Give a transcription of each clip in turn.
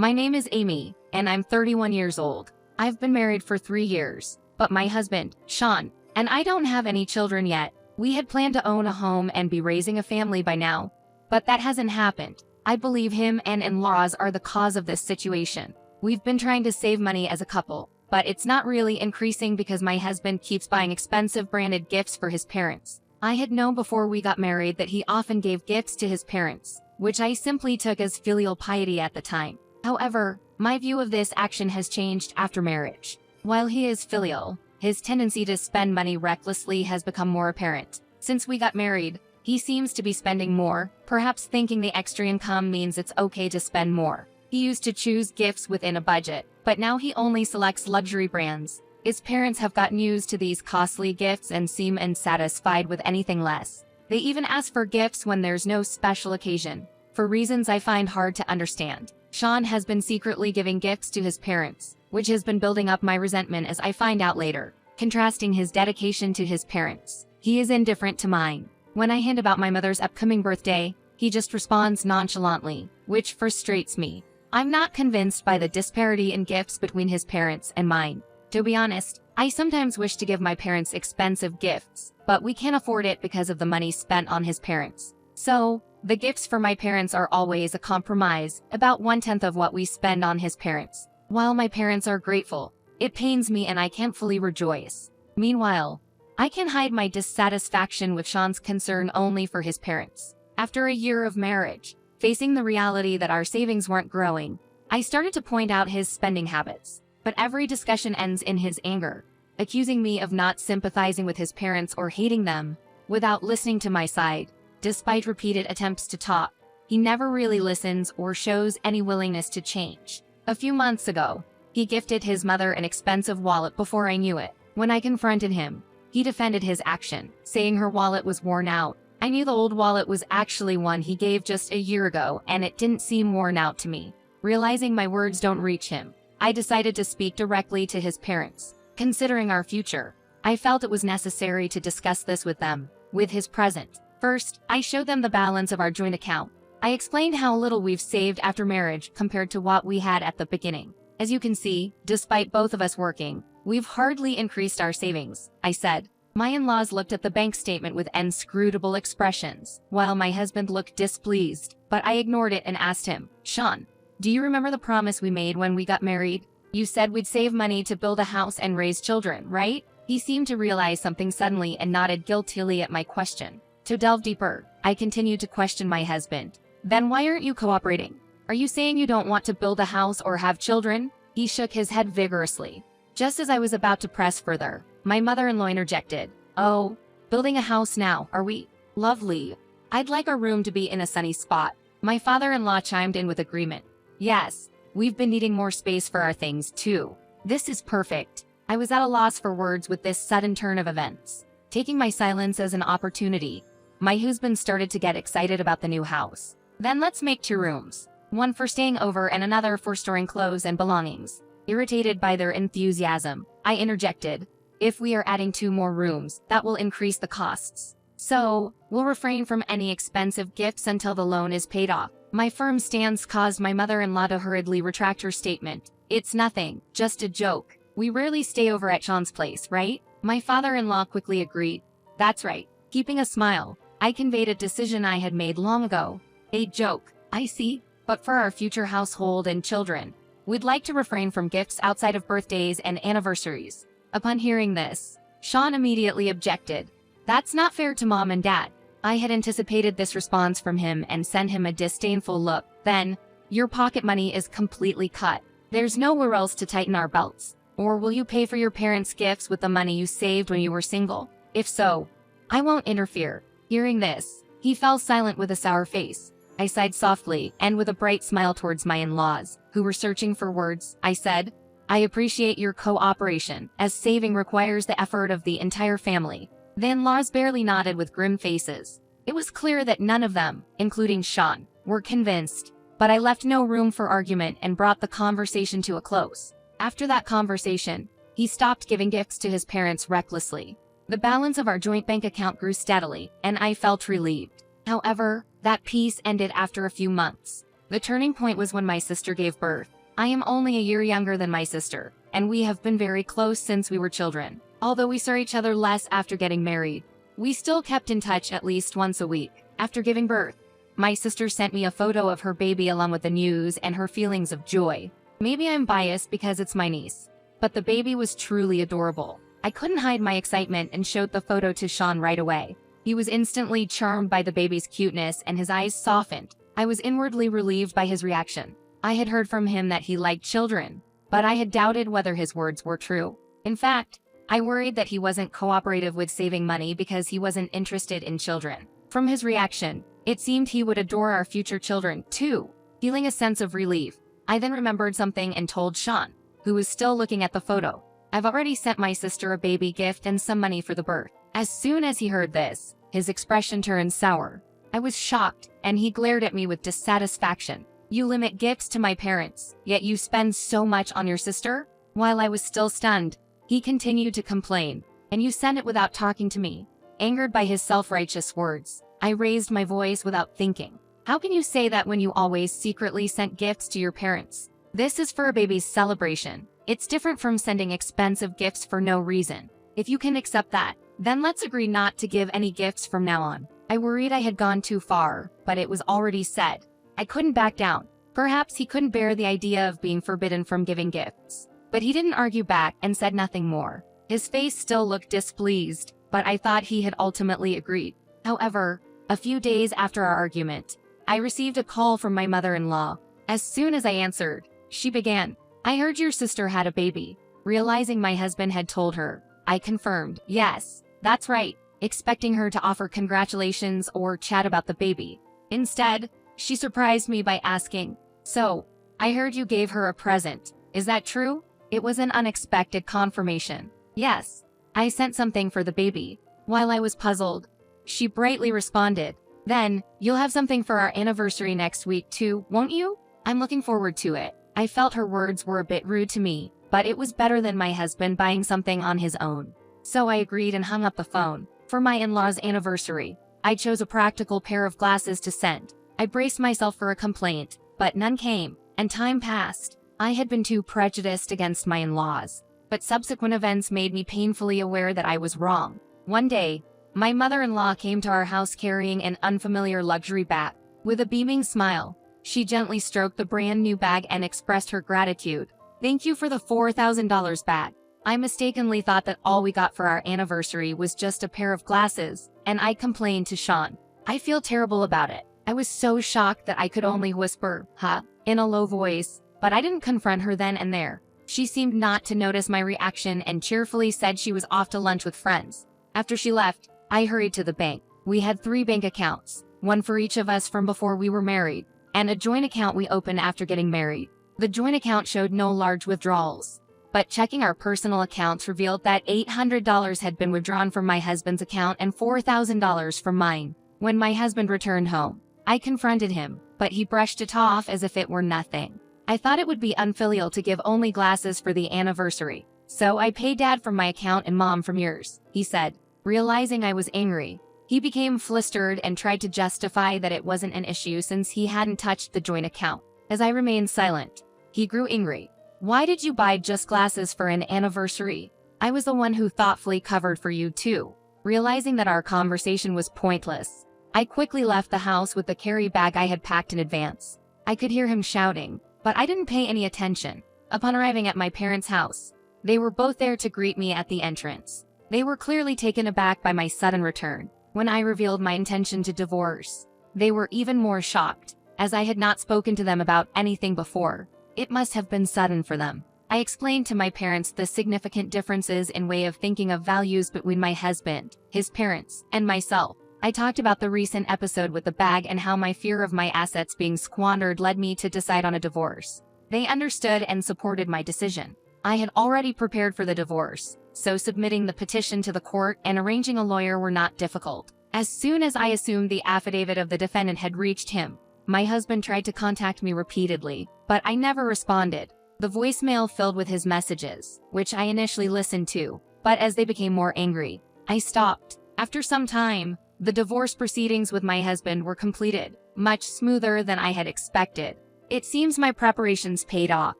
My name is Amy, and I'm 31 years old. I've been married for 3 years, but my husband, Sean, and I don't have any children yet. We had planned to own a home and be raising a family by now, but that hasn't happened. I believe him and in-laws are the cause of this situation. We've been trying to save money as a couple, but it's not really increasing because my husband keeps buying expensive branded gifts for his parents. I had known before we got married that he often gave gifts to his parents, which I simply took as filial piety at the time. However, my view of this action has changed after marriage. While he is filial, his tendency to spend money recklessly has become more apparent. Since we got married, he seems to be spending more, perhaps thinking the extra income means it's okay to spend more. He used to choose gifts within a budget, but now he only selects luxury brands. His parents have gotten used to these costly gifts and seem unsatisfied with anything less. They even ask for gifts when there's no special occasion, for reasons I find hard to understand. Sean has been secretly giving gifts to his parents, which has been building up my resentment as I find out later. Contrasting his dedication to his parents, he is indifferent to mine. When I hint about my mother's upcoming birthday, he just responds nonchalantly, which frustrates me. I'm not convinced by the disparity in gifts between his parents and mine. To be honest, I sometimes wish to give my parents expensive gifts, but we can't afford it because of the money spent on his parents. So, the gifts for my parents are always a compromise, about 1/10 of what we spend on his parents. While my parents are grateful, it pains me and I can't fully rejoice. Meanwhile, I can hide my dissatisfaction with Sean's concern only for his parents. After a year of marriage, facing the reality that our savings weren't growing, I started to point out his spending habits. But every discussion ends in his anger, accusing me of not sympathizing with his parents or hating them, without listening to my side. Despite repeated attempts to talk, he never really listens or shows any willingness to change. A few months ago, he gifted his mother an expensive wallet before I knew it. When I confronted him, he defended his action, saying her wallet was worn out. I knew the old wallet was actually one he gave just a year ago, and it didn't seem worn out to me. Realizing my words don't reach him, I decided to speak directly to his parents. Considering our future, I felt it was necessary to discuss this with them, with his present. First, I showed them the balance of our joint account. I explained how little we've saved after marriage compared to what we had at the beginning. As you can see, despite both of us working, we've hardly increased our savings, I said. My in-laws looked at the bank statement with inscrutable expressions, while my husband looked displeased, but I ignored it and asked him, Sean, do you remember the promise we made when we got married? You said we'd save money to build a house and raise children, right? He seemed to realize something suddenly and nodded guiltily at my question. To delve deeper, I continued to question my husband. Then why aren't you cooperating? Are you saying you don't want to build a house or have children? He shook his head vigorously. Just as I was about to press further, my mother-in-law interjected. Oh, building a house now, are we? Lovely. I'd like our room to be in a sunny spot. My father-in-law chimed in with agreement. Yes, we've been needing more space for our things too. This is perfect. I was at a loss for words with this sudden turn of events. Taking my silence as an opportunity, my husband started to get excited about the new house. Then let's make 2 rooms. One for staying over and another for storing clothes and belongings. Irritated by their enthusiasm, I interjected. If we are adding 2 more rooms, that will increase the costs. So, we'll refrain from any expensive gifts until the loan is paid off. My firm stance caused my mother-in-law to hurriedly retract her statement. It's nothing, just a joke. We rarely stay over at Sean's place, right? My father-in-law quickly agreed. That's right. Keeping a smile, I conveyed a decision I had made long ago. A joke, I see, but for our future household and children, we'd like to refrain from gifts outside of birthdays and anniversaries. Upon hearing this, Sean immediately objected. That's not fair to Mom and Dad. I had anticipated this response from him and sent him a disdainful look. Then, your pocket money is completely cut. There's nowhere else to tighten our belts. Or will you pay for your parents' gifts with the money you saved when you were single? If so, I won't interfere. Hearing this, he fell silent with a sour face. I sighed softly and with a bright smile towards my in-laws, who were searching for words. I said, I appreciate your cooperation, as saving requires the effort of the entire family. The in-laws barely nodded with grim faces. It was clear that none of them, including Sean, were convinced, but I left no room for argument and brought the conversation to a close. After that conversation, he stopped giving gifts to his parents recklessly. The balance of our joint bank account grew steadily, and I felt relieved. However, that peace ended after a few months. The turning point was when my sister gave birth. I am only a year younger than my sister, and we have been very close since we were children. Although we saw each other less after getting married, we still kept in touch at least once a week. After giving birth, my sister sent me a photo of her baby along with the news and her feelings of joy. Maybe I'm biased because it's my niece, but the baby was truly adorable. I couldn't hide my excitement and showed the photo to Sean right away. He was instantly charmed by the baby's cuteness and his eyes softened. I was inwardly relieved by his reaction. I had heard from him that he liked children, but I had doubted whether his words were true. In fact, I worried that he wasn't cooperative with saving money because he wasn't interested in children. From his reaction, it seemed he would adore our future children too. Feeling a sense of relief, I then remembered something and told Sean, who was still looking at the photo. I've already sent my sister a baby gift and some money for the birth. As soon as he heard this, his expression turned sour. I was shocked, and he glared at me with dissatisfaction. You limit gifts to my parents, yet you spend so much on your sister? While I was still stunned, he continued to complain, and you sent it without talking to me. Angered by his self-righteous words, I raised my voice without thinking. How can you say that when you always secretly sent gifts to your parents? This is for a baby's celebration. It's different from sending expensive gifts for no reason. If you can accept that, then let's agree not to give any gifts from now on. I worried I had gone too far, but it was already said. I couldn't back down. Perhaps he couldn't bear the idea of being forbidden from giving gifts. But he didn't argue back and said nothing more. His face still looked displeased, but I thought he had ultimately agreed. However, a few days after our argument, I received a call from my mother-in-law. As soon as I answered, she began, "I heard your sister had a baby." Realizing my husband had told her, I confirmed, "Yes, that's right," expecting her to offer congratulations or chat about the baby. Instead, she surprised me by asking, "So, I heard you gave her a present. Is that true?" It was an unexpected confirmation. "Yes, I sent something for the baby." While I was puzzled, she brightly responded, "Then, you'll have something for our anniversary next week too, won't you? I'm looking forward to it." I felt her words were a bit rude to me, but it was better than my husband buying something on his own. So I agreed and hung up the phone. For my in-laws' anniversary, I chose a practical pair of glasses to send. I braced myself for a complaint, but none came, and time passed. I had been too prejudiced against my in-laws, but subsequent events made me painfully aware that I was wrong. One day, my mother-in-law came to our house carrying an unfamiliar luxury bag. With a beaming smile, she gently stroked the brand new bag and expressed her gratitude. "Thank you for the $4,000 bag." I mistakenly thought that all we got for our anniversary was just a pair of glasses, and I complained to Sean. I feel terrible about it. I was so shocked that I could only whisper, "Huh," in a low voice, but I didn't confront her then and there. She seemed not to notice my reaction and cheerfully said she was off to lunch with friends. After she left, I hurried to the bank. We had 3 bank accounts, one for each of us from before we were married, and a joint account we opened after getting married. The joint account showed no large withdrawals, but checking our personal accounts revealed that $800 had been withdrawn from my husband's account and $4,000 from mine. When my husband returned home, I confronted him, but he brushed it off as if it were nothing. I thought it would be unfilial to give only glasses for the anniversary, so I paid Dad from my account and Mom from yours, he said. Realizing I was angry, he became flustered and tried to justify that it wasn't an issue since he hadn't touched the joint account. As I remained silent, he grew angry. "Why did you buy just glasses for an anniversary? I was the one who thoughtfully covered for you too." Realizing that our conversation was pointless, I quickly left the house with the carry bag I had packed in advance. I could hear him shouting, but I didn't pay any attention. Upon arriving at my parents' house, they were both there to greet me at the entrance. They were clearly taken aback by my sudden return. When I revealed my intention to divorce, they were even more shocked, as I had not spoken to them about anything before. It must have been sudden for them. I explained to my parents the significant differences in way of thinking of values between my husband, his parents, and myself. I talked about the recent episode with the bag and how my fear of my assets being squandered led me to decide on a divorce. They understood and supported my decision. I had already prepared for the divorce, so submitting the petition to the court and arranging a lawyer were not difficult. As soon as I assumed the affidavit of the defendant had reached him, my husband tried to contact me repeatedly, but I never responded. The voicemail filled with his messages, which I initially listened to, but as they became more angry, I stopped. After some time, The divorce proceedings with my husband were completed much smoother than I had expected. It seems my preparations paid off.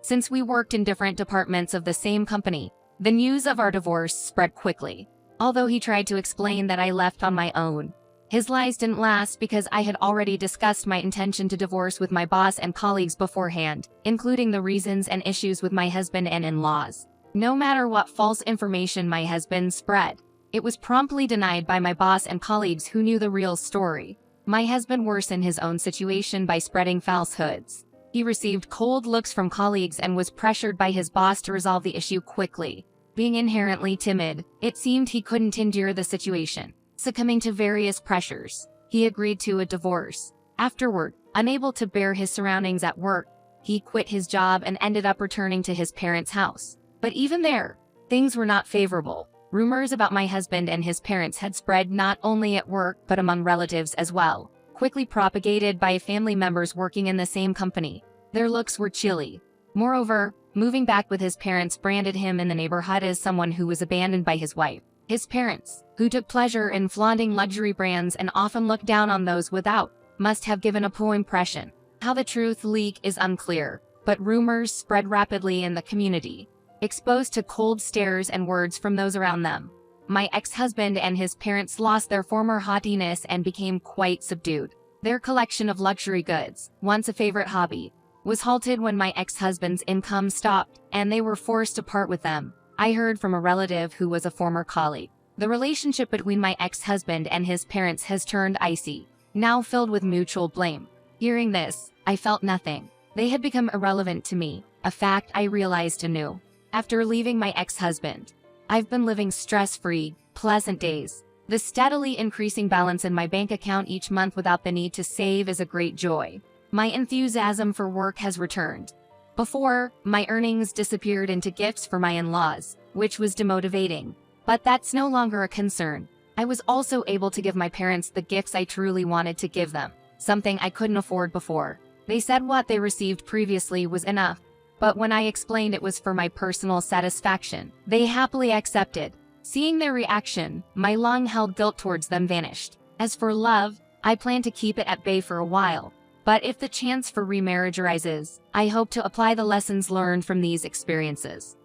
Since we worked in different departments of the same company, the news of our divorce spread quickly. Although he tried to explain that I left on my own, his lies didn't last because I had already discussed my intention to divorce with my boss and colleagues beforehand, including the reasons and issues with my husband and in-laws. No matter what false information my husband spread, it was promptly denied by my boss and colleagues who knew the real story. My husband worsened his own situation by spreading falsehoods. He received cold looks from colleagues and was pressured by his boss to resolve the issue quickly. Being inherently timid, it seemed he couldn't endure the situation. Succumbing to various pressures, he agreed to a divorce. Afterward, unable to bear his surroundings at work, he quit his job and ended up returning to his parents' house. But even there, things were not favorable. Rumors about my husband and his parents had spread not only at work but among relatives as well, quickly propagated by family members working in the same company. Their looks were chilly. Moreover, moving back with his parents branded him in the neighborhood as someone who was abandoned by his wife. His parents, who took pleasure in flaunting luxury brands and often looked down on those without, must have given a poor impression. How the truth leaked is unclear, but rumors spread rapidly in the community, exposed to cold stares and words from those around them. My ex-husband and his parents lost their former haughtiness and became quite subdued. Their collection of luxury goods, once a favorite hobby, was halted when my ex-husband's income stopped, and they were forced to part with them. I heard from a relative who was a former colleague. The relationship between my ex-husband and his parents has turned icy, now filled with mutual blame. Hearing this, I felt nothing. They had become irrelevant to me, a fact I realized anew. After leaving my ex-husband, I've been living stress-free, pleasant days. The steadily increasing balance in my bank account each month without the need to save is a great joy. My enthusiasm for work has returned. Before, my earnings disappeared into gifts for my in-laws, which was demotivating. But that's no longer a concern. I was also able to give my parents the gifts I truly wanted to give them, something I couldn't afford before. They said what they received previously was enough, but when I explained it was for my personal satisfaction, they happily accepted. Seeing their reaction, my long-held guilt towards them vanished. As for love, I plan to keep it at bay for a while. But if the chance for remarriage arises, I hope to apply the lessons learned from these experiences.